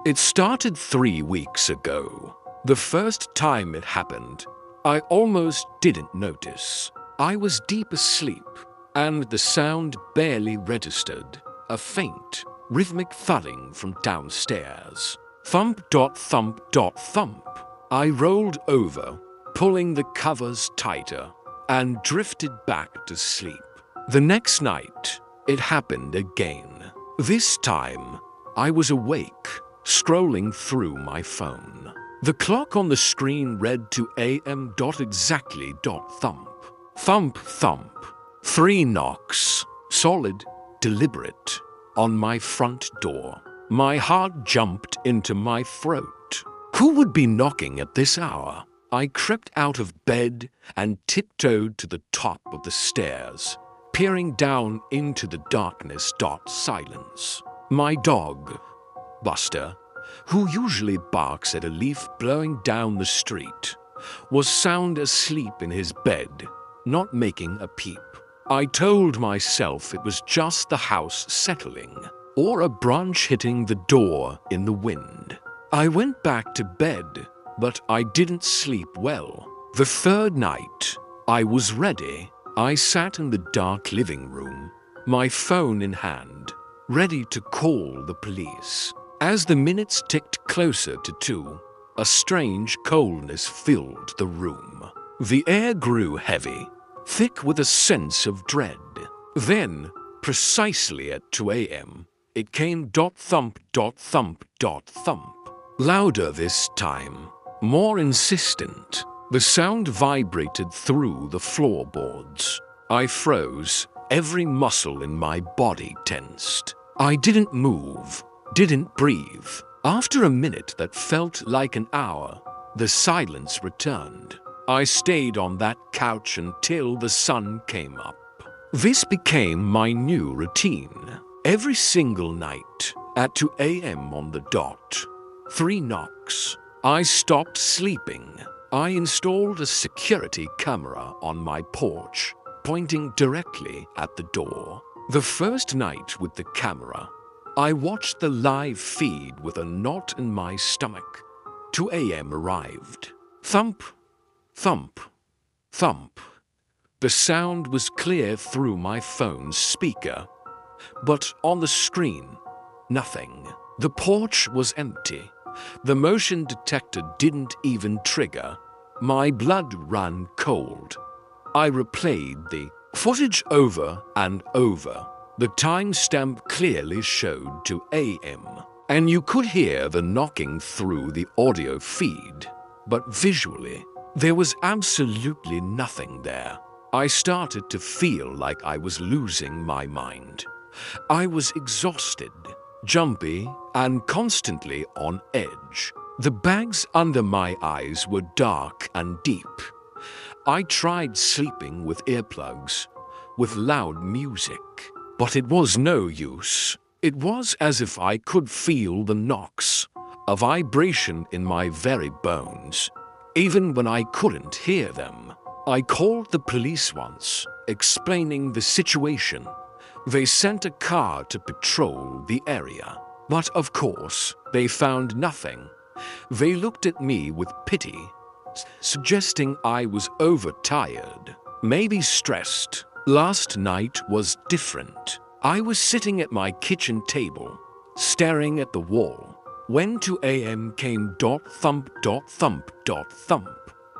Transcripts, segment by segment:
It started 3 weeks ago. The first time it happened, I almost didn't notice. I was deep asleep, and the sound barely registered. A faint, rhythmic thudding from downstairs. Thump dot thump dot thump. I rolled over, pulling the covers tighter, and drifted back to sleep. The next night, it happened again. This time, I was awake, scrolling through my phone. The clock on the screen read to AM dot exactly dot thump. Thump thump. 3 knocks, solid, deliberate, on my front door. My heart jumped into my throat. Who would be knocking at this hour? I crept out of bed and tiptoed to the top of the stairs, peering down into the darkness. Silence. My dog, Buster, who usually barks at a leaf blowing down the street, was sound asleep in his bed, not making a peep. I told myself it was just the house settling, or a branch hitting the door in the wind. I went back to bed, but I didn't sleep well. The third night, I was ready. I sat in the dark living room, my phone in hand, ready to call the police. As the minutes ticked closer to 2, a strange coldness filled the room. The air grew heavy, thick with a sense of dread. Then, precisely at 2 a.m., it came dot thump dot thump dot thump. Louder this time, more insistent. The sound vibrated through the floorboards. I froze, every muscle in my body tensed. I didn't move, didn't breathe. After a minute that felt like an hour, the silence returned. I stayed on that couch until the sun came up. This became my new routine. Every single night, at 2 a.m. on the dot, 3 knocks. I stopped sleeping. I installed a security camera on my porch, pointing directly at the door. The first night with the camera, I watched the live feed with a knot in my stomach. 2 a.m. arrived. Thump, thump, thump. The sound was clear through my phone's speaker, but on the screen, nothing. The porch was empty. The motion detector didn't even trigger. My blood ran cold. I replayed the footage over and over. The timestamp clearly showed 2 a.m., and you could hear the knocking through the audio feed. But visually, there was absolutely nothing there. I started to feel like I was losing my mind. I was exhausted, jumpy, and constantly on edge. The bags under my eyes were dark and deep. I tried sleeping with earplugs, with loud music, but it was no use. It was as if I could feel the knocks, a vibration in my very bones, even when I couldn't hear them. I called the police once, explaining the situation. They sent a car to patrol the area, but of course, they found nothing. They looked at me with pity, suggesting I was overtired, maybe stressed. Last night was different. I was sitting at my kitchen table, staring at the wall, when 2 a.m. came dot thump dot thump dot thump.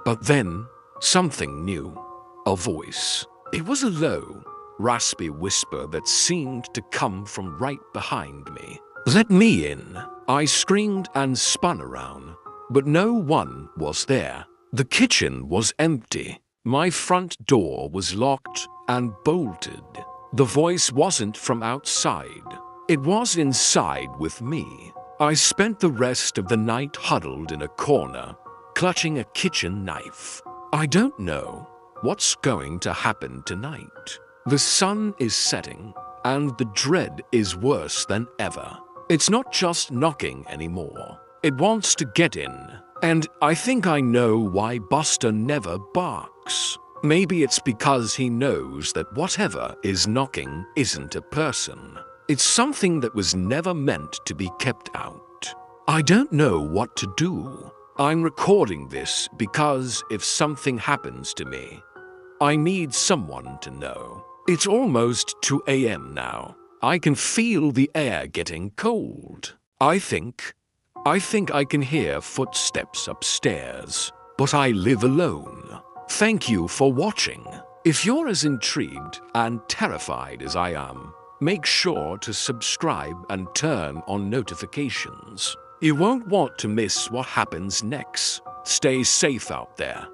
But then, something new. A voice. It was a low, raspy whisper that seemed to come from right behind me. "Let me in!" I screamed and spun around, but no one was there. The kitchen was empty. My front door was locked and bolted. The voice wasn't from outside. It was inside with me. I spent the rest of the night huddled in a corner, clutching a kitchen knife. I don't know what's going to happen tonight. The sun is setting, and the dread is worse than ever. It's not just knocking anymore. It wants to get in. And I think I know why Buster never barks. Maybe it's because he knows that whatever is knocking isn't a person. It's something that was never meant to be kept out. I don't know what to do. I'm recording this because if something happens to me, I need someone to know. It's almost 2 a.m. now. I can feel the air getting cold. I think I can hear footsteps upstairs, but I live alone. Thank you for watching. If you're as intrigued and terrified as I am, make sure to subscribe and turn on notifications. You won't want to miss what happens next. Stay safe out there.